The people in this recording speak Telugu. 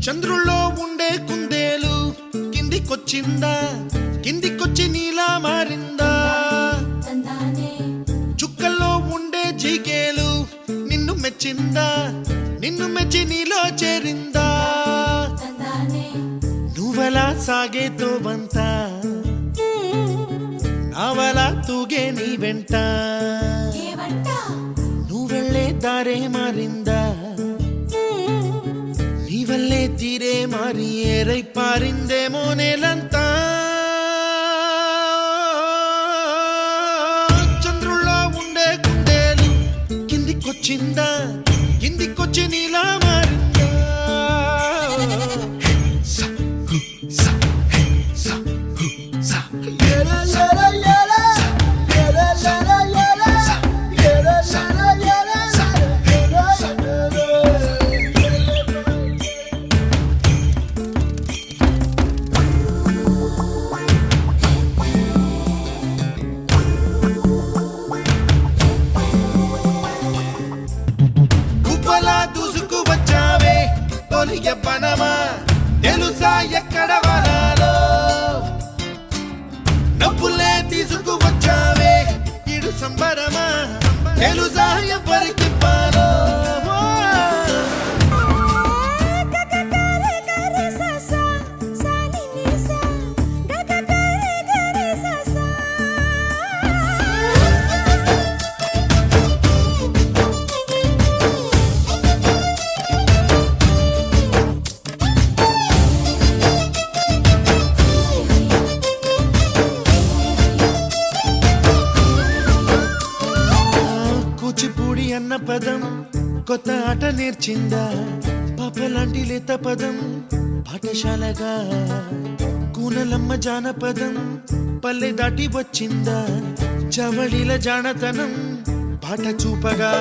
చంద్రుల్లో ఉండే కుందేలు కిందికొచ్చిందా, కిందికొచ్చి నీలా మారిందా? చుక్కల్లో ఉండే జిగేలు నిన్ను మెచ్చిందా, నిన్ను మెచ్చి నీలో చేరిందా? నువ్వలా సాగే తోవంత నావలా తూగే నీ వెంట, నువ్వెళ్ళే దారే మారిందా, నీ వల్లే తీరే మారి ఏరై పారిందేమో నేలంతా. చంద్రుల్లో ఉండే కుందేలు కిందికొచ్చిందా, కిందికొచ్చి నీలా మారిందా? దూసుకు వచ్చావే తొలి యవ్వనమా, తెలుసా ఎక్కడ వనాలో? నవ్వులే తీసుకు వచ్చావే ఇడు సంబరమా, తెలుసా ఎవరికి పాలో? కూచిపూడి అన్న పదం కొత్త ఆట నేర్చిందా, పాపలాంటి లేత పదం పాఠశాలగా? కూనలమ్మ జానపదం పల్లె దాటి వచ్చిందా, చవళిల జానతనం పాట చూపగా?